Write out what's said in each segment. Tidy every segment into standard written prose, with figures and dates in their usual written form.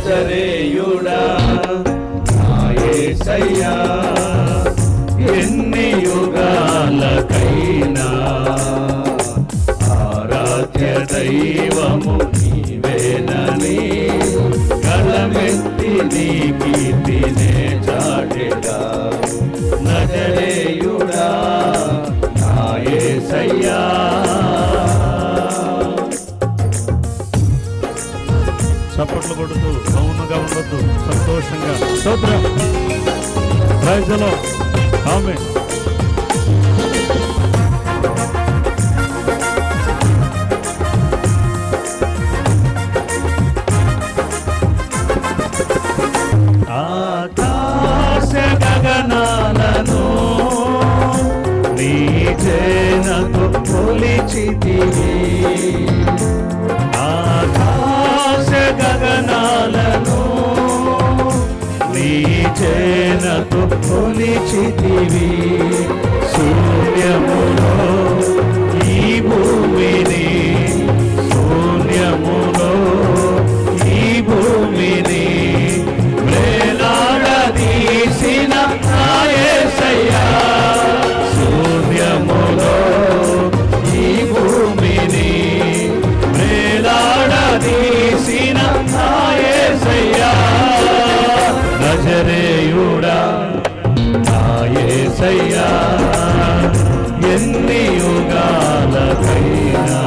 నజరేయుడా నా యేసయ్యా, ఎన్ని యుగాలకైనా ఆరాధ్య దైవము నీవేనని గళమెత్తి నీ కీర్తినే చాటెదా. నజరేయుడా నా యేసయ్యా. చప్పట్లు కొడుతూ మౌనంగా ఉండొద్దు, సంతోషంగా స్తోత్రం. Praise the lord. ఆమేన్. ఆకాశ గగనాలను నీ జనతో కొలిచితివి, ఆకాశ గగనాలను నీ జనతో కొలిచితివి. శూన్యములో ఈ భూమిని, శూన్యములో ఈ భూమిని వేలాడదీసిన నా యేసయ్యా, శూన్యములో ఈ భూమిని వేలాడదీసిన నా యేసయ్యా. నజరేయుడా నా యేసయ్యా, ఎన్ని యుగాలకైనా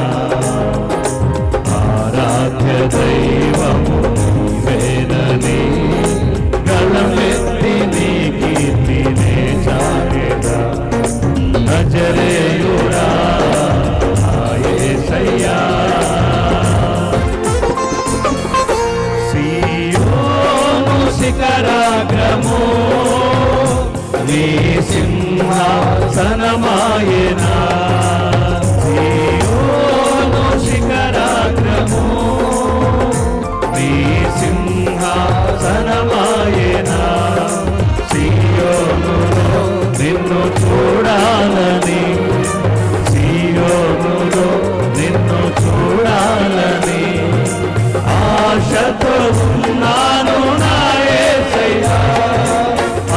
ఆరాధ్య దైవము నీవేనని గళమెత్తి నీ కీర్తినే చాటెదా. నజరేయుడా నా యేసయ్యా. సీయోను శిఖరాగ్రము నీ సింహాసనమాయెనా, సీయోను శిఖరాగ్రము నీ సింహాసనమాయెనా. సీయోనులో నిన్ను చూడాలని, సీయోనులో నిన్ను చూడాలని ఆశతో ఉన్నాను నా యేసయ్యా,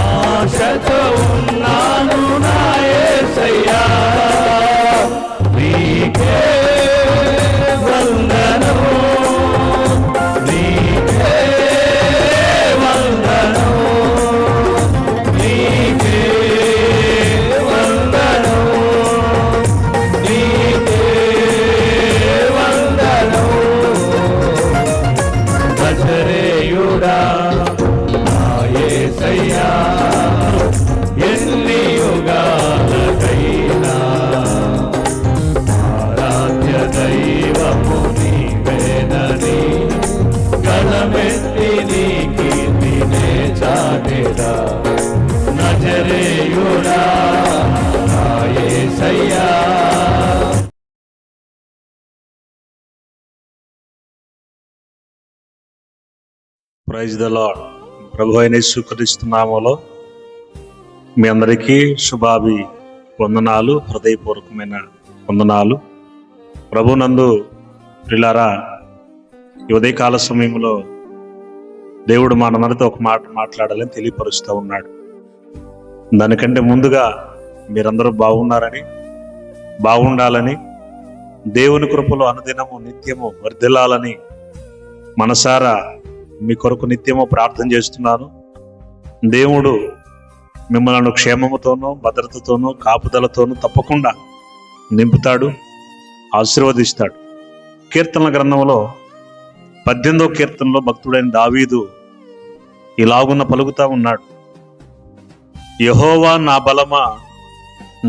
ఆశతో ఉన్నాను నా యేసయ్యా. నీకే వందనం, నీకే వందనం, నీకే వందనం, నీకే వందనం. నజరేయుడా నా యేసయ్యా, ఎన్ని యుగాలకైనా ఆరాధ్య దైవము నీవేనని గళమెత్తి నీ కీర్తినే చాటెదా. నజరేయుడా నా యేసయ్యా. Praise the lord. ప్రభు అయిన యేసుక్రీస్తు నామములో మీ అందరికీ శుభాభి వందనాలు, హృదయపూర్వకమైన వందనాలు. ప్రభునందు ప్రియులారా, ఈ ఉదయకాల సమయంలో దేవుడు మనందరితో ఒక మాట మాట్లాడాలని తెలియపరుస్తూ ఉన్నాడు. దానికంటే ముందుగా మీరందరూ బాగున్నారని, బాగుండాలని, దేవుని కృపలో అనుదినము నిత్యము వర్ధిల్లాలని మనసారా మీ కొరకు నిత్యము ప్రార్థన చేస్తున్నాను. దేవుడు మిమ్మల్ని క్షేమముతోనూ భద్రతతోనూ కాపుదలతోనూ తప్పకుండా నింపుతాడు, ఆశీర్వదిస్తాడు. కీర్తనల గ్రంథంలో 18వ కీర్తనలో భక్తుడైన దావీదు ఇలాగున్న పలుకుతా ఉన్నాడు. యెహోవా నా బలమా,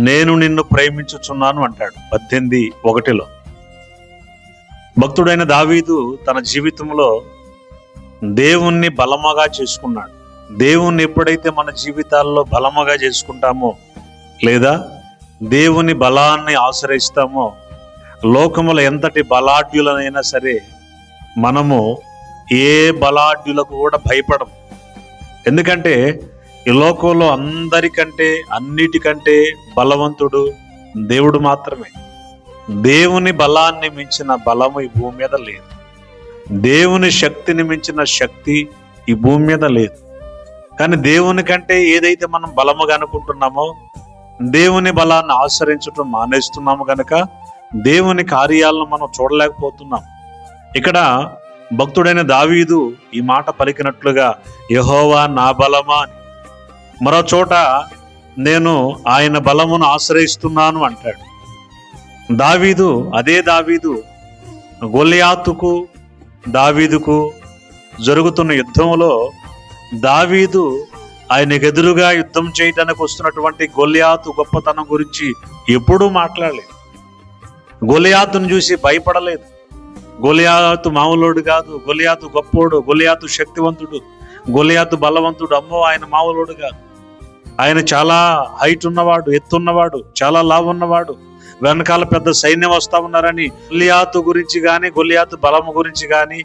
నేను నిన్ను ప్రేమించుచున్నాను అంటాడు 18:1. భక్తుడైన దావీదు తన జీవితంలో దేవుణ్ణి బలముగా చేసుకున్నాడు. దేవుణ్ణి ఎప్పుడైతే మన జీవితాల్లో బలముగా చేసుకుంటామో, లేదా దేవుని బలాన్ని ఆశ్రయిస్తామో, లోకములో ఎంతటి బలాఢ్యులనైనా సరే మనము ఏ బలాఢ్యులకు కూడా భయపడము. ఎందుకంటే ఈ లోకంలో అందరికంటే అన్నిటికంటే బలవంతుడు దేవుడు మాత్రమే. దేవుని బలాన్ని మించిన బలము ఈ భూమి మీద లేదు. దేవుని శక్తిని మించిన శక్తి ఈ భూమి మీద లేదు. కానీ దేవుని కంటే ఏదైతే మనం బలముగా అనుకుంటున్నామో దేవుని బలాన్ని ఆశ్రయించడం మానేస్తున్నాము కనుక దేవుని కార్యాలను మనం చూడలేకపోతున్నాం. ఇక్కడ భక్తుడైన దావీదు ఈ మాట పలికినట్లుగా యెహోవా నా బలమా అని, మరో చోట నేను ఆయన బలమును ఆశ్రయిస్తున్నాను అంటాడు. అదే దావీదు గొల్యాతుకు దావీదుకు జరుగుతున్న యుద్ధంలో దావీదు ఆయనకు ఎదురుగా యుద్ధం చేయడానికి వస్తున్నటువంటి గొల్యాతు గొప్పతనం గురించి ఎప్పుడూ మాట్లాడలేదు. గొల్యాతును చూసి భయపడలేదు. గొల్యాతు మామూలోడు కాదు, గొల్యాతు గొప్పోడు, గొల్యాతు శక్తివంతుడు, గొల్యాతు బలవంతుడు, అమ్మో ఆయన మామూలోడు కాదు, ఆయన చాలా హైట్ ఉన్నవాడు, ఎత్తున్నవాడు, చాలా లావు ఉన్నవాడు, వెనకాల పెద్ద సైన్యం వస్తా ఉన్నారని గొల్యాతు గురించి కానీ గొల్యాతు బలము గురించి కానీ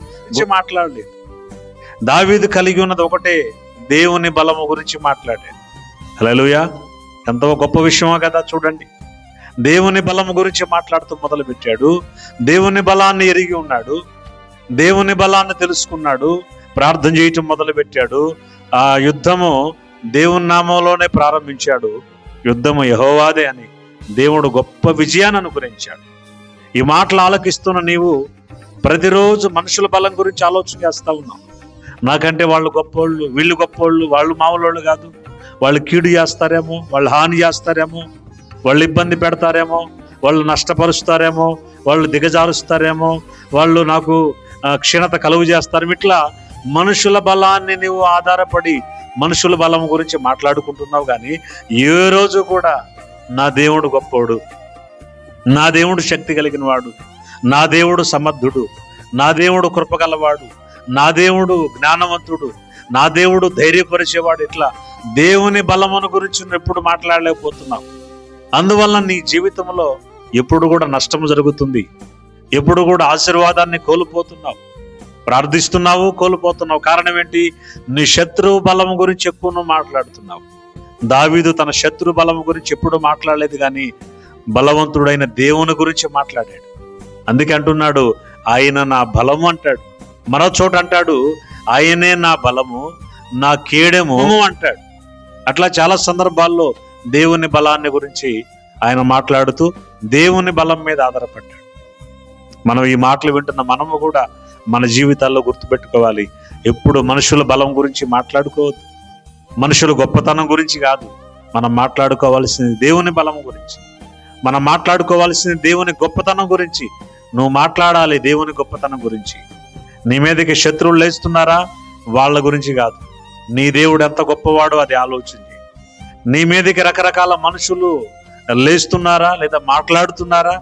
మాట్లాడలేదు. దావీదు కలిగి ఉన్నది ఒకటే, దేవుని బలము గురించి మాట్లాడాడు. హల్లెలూయా! ఎంతో గొప్ప విషయమో కదా చూడండి. దేవుని బలము గురించి మాట్లాడుతూ మొదలు పెట్టాడు. దేవుని బలాన్ని ఎరిగి ఉన్నాడు, దేవుని బలాన్ని తెలుసుకున్నాడు, ప్రార్థన చేయటం మొదలు పెట్టాడు. ఆ యుద్ధము దేవుని నామంలోనే ప్రారంభించాడు. యుద్ధము యెహోవాదే అని దేవుడు గొప్ప విజయాన్ని అనుగ్రహించాడు. ఈ మాటలు ఆలకిస్తున్న నీవు ప్రతిరోజు మనుషుల బలం గురించి ఆలోచన చేస్తా ఉన్నావు. నాకంటే వాళ్ళు గొప్పోళ్ళు, వీళ్ళు గొప్పోళ్ళు, వాళ్ళు మామూలు కాదు, వాళ్ళు కీడు చేస్తారేమో, వాళ్ళు హాని చేస్తారేమో, వాళ్ళు ఇబ్బంది పెడతారేమో, వాళ్ళు నష్టపరుస్తారేమో, వాళ్ళు దిగజారుస్తారేమో, వాళ్ళు నాకు క్షీణత కలుగు చేస్తారు. ఇట్లా మనుషుల బలాన్ని నీవు ఆధారపడి మనుషుల బలం గురించి మాట్లాడుకుంటున్నావు. కానీ ఏ రోజు కూడా నా దేవుడు గొప్పోడు, నా దేవుడు శక్తి కలిగిన వాడు, నా దేవుడు సమర్థుడు, నా దేవుడు కృపగలవాడు, నా దేవుడు జ్ఞానవంతుడు, నా దేవుడు ధైర్యపరిచేవాడు, ఇట్లా దేవుని బలమును గురించి ఎప్పుడు మాట్లాడలేకపోతున్నావు. అందువల్ల నీ జీవితంలో ఎప్పుడు కూడా నష్టం జరుగుతుంది, ఎప్పుడు కూడా ఆశీర్వాదాన్ని కోల్పోతున్నావు. ప్రార్థిస్తున్నావు, కోల్పోతున్నావు. కారణం ఏంటి? నీ శత్రువు బలం గురించి ఎక్కువ నువ్వు మాట్లాడుతున్నావు. దావీదు తన శత్రు బలం గురించి ఎప్పుడు మాట్లాడలేదు, కానీ బలవంతుడైన దేవుని గురించి మాట్లాడాడు. అందుకే అంటున్నాడు, ఆయన నా బలము అంటాడు. మరో చోట అంటాడు, ఆయనే నా బలము, నా కేడెము అంటాడు. అట్లా చాలా సందర్భాల్లో దేవుని బలాన్ని గురించి ఆయన మాట్లాడుతూ దేవుని బలం మీద ఆధారపడ్డాడు. మనం ఈ మాటలు వింటున్న మనము కూడా మన జీవితాల్లో గుర్తుపెట్టుకోవాలి, ఎప్పుడు మనుషుల బలం గురించి మాట్లాడుకోవద్దు, మనుషుల గొప్పతనం గురించి కాదు. మనం మాట్లాడుకోవాల్సింది దేవుని బలం గురించి, మనం మాట్లాడుకోవాల్సింది దేవుని గొప్పతనం గురించి. నువ్వు మాట్లాడాలి దేవుని గొప్పతనం గురించి. నీ మీదకి శత్రువులు లేస్తున్నారా, వాళ్ళ గురించి కాదు, నీ దేవుడు ఎంత గొప్పవాడో అది ఆలోచించి. నీ మీదకి రకరకాల మనుషులు లేస్తున్నారా లేదా మాట్లాడుతున్నారా,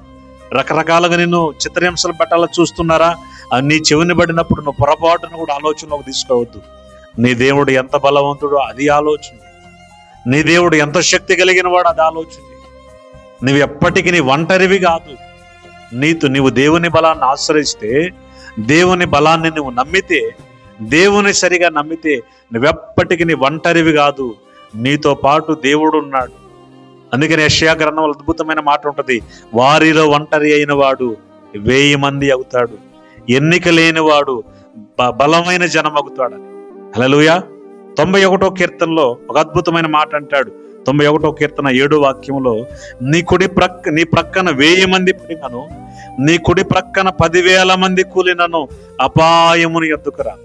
రకరకాలుగా నిన్ను చిత్రహింసలు పెట్టాలని చూస్తున్నారా, నీ చెవిని పడినప్పుడు నువ్వు పొరపాటును కూడా ఆలోచనలోకి తీసుకోవద్దు. నీ దేవుడు ఎంత బలవంతుడో అది ఆలోచన, నీ దేవుడు ఎంత శక్తి కలిగిన వాడు అది ఆలోచన. నువ్వు ఎప్పటికీ నీ ఒంటరివి కాదు. నీవు దేవుని బలాన్ని ఆశ్రయిస్తే, దేవుని బలాన్ని నువ్వు నమ్మితే, దేవుని సరిగా నమ్మితే నువ్వెప్పటికీ నీ ఒంటరివి కాదు, నీతో పాటు దేవుడు ఉన్నాడు. అందుకని యెషయా గ్రంథంలో అద్భుతమైన మాట ఉంటుంది, వారిలో ఒంటరి అయిన వాడు 1000 మంది అవుతాడు, ఎన్నిక లేనివాడు బలమైన జనం అవుతాడని. హల్లెలూయా! 91వ కీర్తనలో ఒక అద్భుతమైన మాట అంటాడు. 91వ కీర్తన 7వ వాక్యంలో, నీ ప్రక్కన 1000 మంది పడినను, నీ కుడి ప్రక్కన 10,000 మంది కూలినను అపాయముని ఎద్దుకురా.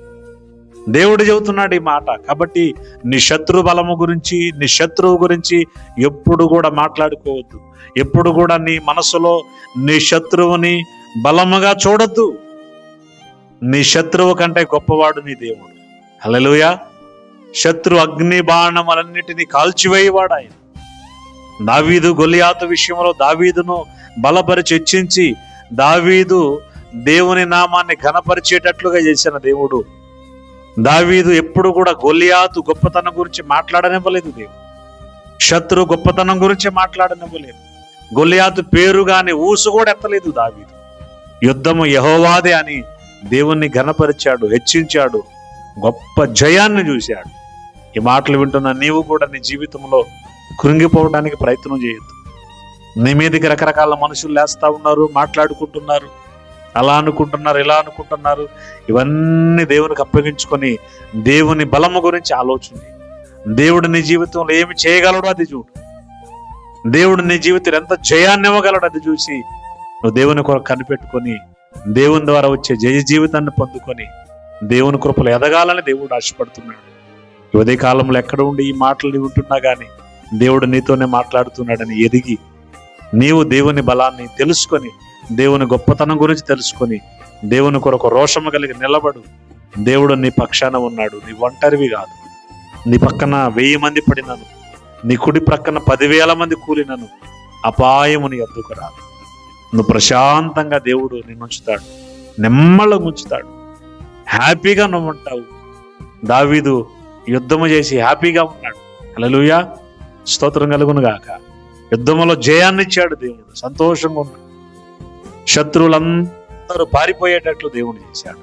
దేవుడు చెబుతున్నాడు ఈ మాట. కాబట్టి నీ శత్రు బలము గురించి, నీ శత్రువు గురించి ఎప్పుడు కూడా మాట్లాడుకోవద్దు. ఎప్పుడు కూడా నీ మనసులో నీ శత్రువుని బలముగా చూడొద్దు. నీ శత్రువు కంటే గొప్పవాడు నీ దేవుడు. హల్లెలూయా! శత్రు అగ్ని బాణములన్నిటినీ కాల్చివేయవాడు ఆయన. దావీదు గొల్యాతు విషయంలో దావీదును బలపరిచి హెచ్చించి దావీదు దేవుని నామాన్ని ఘనపరిచేటట్లుగా చేసిన దేవుడు. దావీదు ఎప్పుడు కూడా గొల్యాతు గొప్పతనం గురించి మాట్లాడనివ్వలేదు దేవుడు. శత్రు గొప్పతనం గురించి మాట్లాడనివ్వలేదు. గొల్యాతు పేరు గాని ఊసు కూడా ఎత్తలేదు దావీదు. యుద్ధము యెహోవాదే అని దేవుణ్ణి ఘనపరిచాడు, హెచ్చించాడు, గొప్ప జయాన్ని చూశాడు. ఈ మాటలు వింటున్న నీవు కూడా నీ జీవితంలో కృంగిపోవడానికి ప్రయత్నం చేయొద్దు. నీ మీదకి రకరకాల మనుషులు లేస్తా ఉన్నారు, మాట్లాడుకుంటున్నారు. అలా అనుకుంటున్నారు, ఇలా అనుకుంటున్నారు. ఇవన్నీ దేవునికి అప్పగించుకొని దేవుని బలము గురించి ఆలోచన. దేవుడు నీ జీవితంలో ఏమి చేయగలడో అది చూడు. దేవుడు నీ జీవితంలో ఎంత జయాన్ని ఇవ్వగలడు అది చూసి నువ్వు దేవుని కొరకు కనిపెట్టుకొని దేవుని ద్వారా వచ్చే జయ జీవితాన్ని పొందుకొని దేవుని కృపలు ఎదగాలని దేవుడు ఆశపడుతున్నాడు. ఉదయ కాలంలో ఎక్కడ ఉండి ఈ మాటలు వింటున్నా కానీ దేవుడు నీతోనే మాట్లాడుతున్నాడని ఎదిగి నీవు దేవుని బలాన్ని తెలుసుకొని దేవుని గొప్పతనం గురించి తెలుసుకొని దేవుని కొరకు రోషము కలిగి నిలబడు. దేవుడు నీ పక్షాన ఉన్నాడు. నీ ఒంటరివి కాదు. నీ పక్కన 1000 మంది పడినను, నీ కుడి ప్రక్కన 10,000 మంది కూలినను అపాయము నీ ఎద్దుకు రాదు. నువ్వు ప్రశాంతంగా దేవుడు నిన్ను ఉంచుతాడు, నెమ్మళంగా ఉంచుతాడు. హ్యాపీగా నువ్వు ఉంటావు. దావీదు యుద్ధము చేసి హ్యాపీగా ఉన్నాడు. హల్లెలూయా, స్తోత్రం కలుగును గాక. యుద్ధములో జయాన్ని ఇచ్చాడు దేవుడు. సంతోషంగా ఉన్నాడు. శత్రువులందరూ పారిపోయేటట్లు దేవుడు చేశాడు.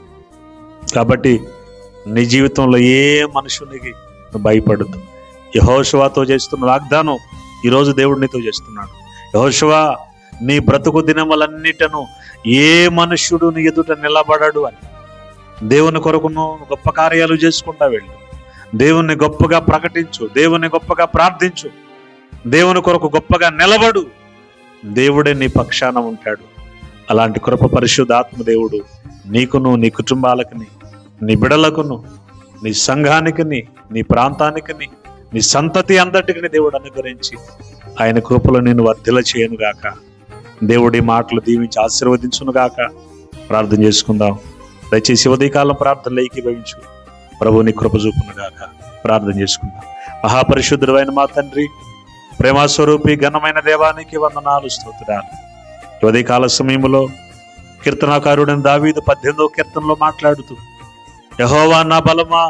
కాబట్టి నీ జీవితంలో ఏ మనుషునికి భయపడద్దు. యెహోషువతో చేస్తున్న వాగ్దానం ఈరోజు దేవుడు నీతో చేస్తున్నాడు. యెహోషువ, నీ బ్రతుకు దినములన్నిటను ఏ మనుష్యుడు నీ ఎదుట నిలబడడు అని. దేవుని కొరకును గొప్ప కార్యాలు చేసుకుంటా వెళ్ళు. దేవుణ్ణి గొప్పగా ప్రకటించు. దేవుని గొప్పగా ప్రార్థించు. దేవుని కొరకు గొప్పగా నిలబడు. దేవుడే నీ పక్షాన ఉంటాడు. అలాంటి కృప పరిశుద్ధాత్మ దేవుడు నీకును, నీ కుటుంబాలకుని, నీ బిడలకును, నీ సంఘానికిని, నీ ప్రాంతానికిని, నీ సంతతి అంతటికి దేవుడు అనుగ్రహించి ఆయన కృపలో నేను వర్ధిల్ల చేయను గాక. దేవుడి మాటలు దీవించి ఆశీర్వదించును గాక. ప్రార్థన చేసుకుందాం. దయచేసి ఉదయకాలం ప్రార్థనలు ఏకీభవించు. ప్రభు నీ కృప చూపును గాక. ప్రార్థన చేసుకుందాం. మహాపరిశుద్ధుడైన మా తండ్రి, ప్రేమస్వరూపి ఘనమైన దేవానికి వందనాలు, స్తోత్రాలు. ఉదయకాల సమయంలో కీర్తనాకారుడైన దావీదు 18వ కీర్తనలో మాట్లాడుతూ, యెహోవా నా బలమా,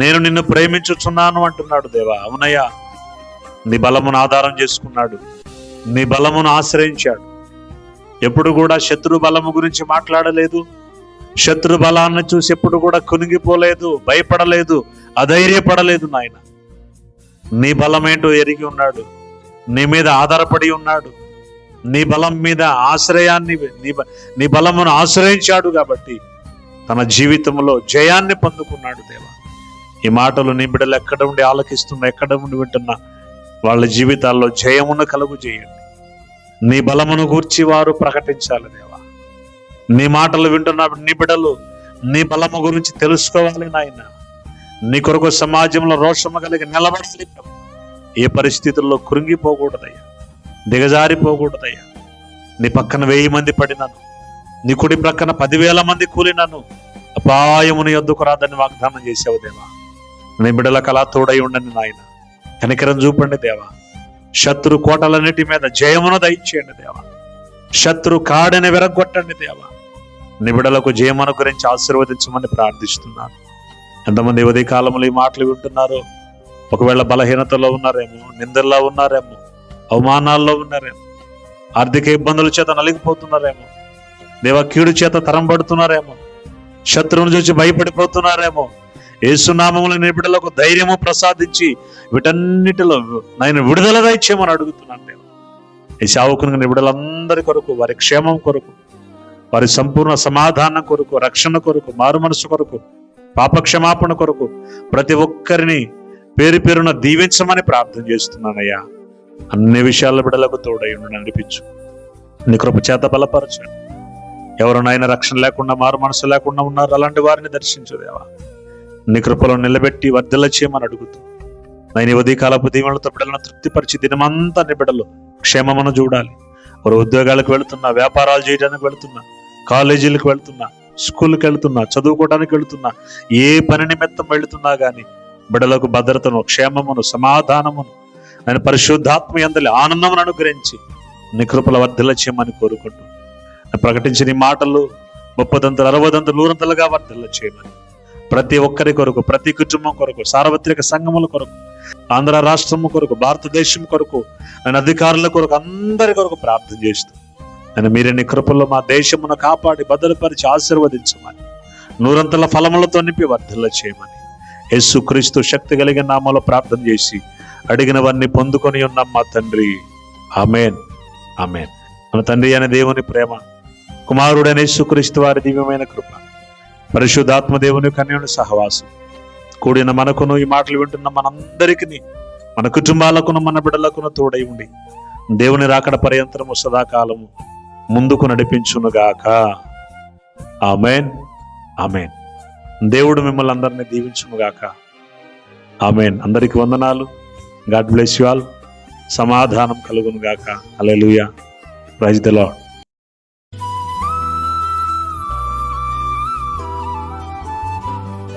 నేను నిన్ను ప్రేమించుచున్నాను అంటున్నాడు. దేవా, అవునయ్యా, నీ బలమును ఆధారం చేసుకున్నాడు. నీ బలమును ఆశ్రయించాడు. ఎప్పుడు కూడా శత్రు బలము గురించి మాట్లాడలేదు. శత్రు బలాన్ని చూసి ఎప్పుడు కూడా కునిగిపోలేదు, భయపడలేదు, అధైర్యపడలేదు. నాయన, నీ బలమేంటో ఎరిగి ఉన్నాడు. నీ మీద ఆధారపడి ఉన్నాడు. నీ బలం మీద ఆశ్రయాన్ని, నీ బలమును ఆశ్రయించాడు. కాబట్టి తన జీవితంలో జయాన్ని పొందుకున్నాడు. దేవా, ఈ మాటలు నీ బిడ్డలు ఎక్కడ ఉండి ఆలకిస్తున్నా, ఎక్కడ ఉండి వింటున్నా వాళ్ళ జీవితాల్లో జయమును కలుగు చేయండి. నీ బలమును గూర్చి వారు ప్రకటించాలి. దేవా, నీ మాటలు వింటున్న నీ బిడ్డలు నీ బలము గురించి తెలుసుకోవాలి. నాయన, నీ కొరకు సమాజంలో రోషము కలిగి నిలబడాలి. ఏ పరిస్థితుల్లో కృంగిపోకూడదయ్యా, దిగజారిపోకూడదయ్యా. నీ పక్కన 1000 మంది పడినాను, నీ కుడి ప్రక్కన 10,000 మంది కూలినాను, అపాయముని యొద్దకు రాదని వాగ్దానం చేసావు. దేవా, నీ బిడ్డలకు అలా తోడై ఉండండి. నాయన, కనికరం చూపండి. దేవా, శత్రు కోటలన్నిటి మీద జయమును దయచేయండి. దేవా, శత్రు కాడని విరగొట్టండి. దేవా, నీ బిడ్డలకు జయమును గురించి ఆశీర్వదించమని ప్రార్థిస్తున్నాను. ఎంతమంది ఉదయ కాలంలో ఈ మాటలు వింటున్నారో, ఒకవేళ బలహీనతలో ఉన్నారేమో, నిందల్లో ఉన్నారేమో, అవమానాల్లో ఉన్నారేమో, ఆర్థిక ఇబ్బందుల చేత నలిగిపోతున్నారేమో, దేవా కీడు చేత తరంబడుతున్నారేమో, శత్రువును చూసి భయపడిపోతున్నారేమో, యేసునామములో నీ బిడ్డలకు ధైర్యము ప్రసాదించి వీటన్నిటిలో నేను విడుదల దయచేయమని అడుగుతున్నాను. దేవా, ఈ సేవకుని నీ బిడ్డలందరి కొరకు, వారి క్షేమం కొరకు, వారి సంపూర్ణ సమాధానం కొరకు, రక్షణ కొరకు, మారు మనసు కొరకు, పాపక్షమాపణ కొరకు ప్రతి ఒక్కరిని పేరు పేరున దీవించమని ప్రార్థన చేస్తున్నానయ్యా. అన్ని విషయాల బిడ్డలకు తోడై నడిపించు. నీ కృప చేత బలపరచండి. ఎవరినైనా రక్షణ లేకుండా, మారు మనసు లేకుండా ఉన్నారు, అలాంటి వారిని దర్శించు. దేవా, నీ కృపలో నిలబెట్టి వర్ధిల్ల చేయమని అడుగుతూ, నేను ఉదయకాలపు దీవెనలతో బిడ్డలను తృప్తిపరిచి దినమంతా నీ బిడ్డలు క్షేమమును చూడాలి. వారు ఉద్యోగాలకు వెళుతున్నా, వ్యాపారాలు చేయడానికి వెళుతున్నా, కాలేజీలకు వెళుతున్నా, స్కూల్కి వెళుతున్నా, చదువుకోవడానికి వెళుతున్నా, ఏ పని నిమిత్తం వెళుతున్నా కానీ బిడ్డలకు భద్రతను, క్షేమమును, సమాధానమును, ఆయన పరిశుద్ధాత్మ యందలి ఆనందమును అనుగ్రహించి నీ కృపల వర్ధిల్ల చేయమని కోరుకుంటూ, ప్రకటించిన ఈ మాటలు 30 60 100 వర్ధిల్ల చేయమని ప్రతి ఒక్కరి కొరకు, ప్రతి కుటుంబం కొరకు, సార్వత్రిక సంఘముల కొరకు, ఆంధ్ర రాష్ట్రము కొరకు, భారతదేశం కొరకు, ఆయన అధికారుల కొరకు, అందరి కొరకు ప్రార్థన చేస్తూ, నేను మీరే నీ కృపల్లో మా దేశమును కాపాడి భద్రపరిచి ఆశీర్వదించమని, 100 ఫలములతో నింపి వర్ధిల్ల చేయమని యేసుక్రీస్తు శక్తి కలిగిన నామములో ప్రార్థన చేసి అడిగినవన్నీ పొందుకొని ఉన్నాం మా తండ్రి. ఆమేన్, ఆమేన్. మన తండ్రి అనే దేవుని ప్రేమ, కుమారుడైన యేసుక్రీస్తు వారి దివ్యమైన కృప, పరిశుద్ధాత్మ దేవుని కన్యను సహవాసం కూడిన మనకును, ఈ మాటలు వింటున్న మనందరికీ, మన కుటుంబాలకును, మన బిడ్డలకును తోడై ఉండి దేవుని రాకడ పర్యంతరము సదాకాలము ముందుకు నడిపించునుగాక. ఆమెన్, ఆమెన్. దేవుడు మిమ్మల్ని అందరినీ దీవించునుగాక. ఆమెన్. అందరికి వందనాలు. God bless you all. సమాధానం కలుగునుగాక. హల్లెలూయా. Praise the lord.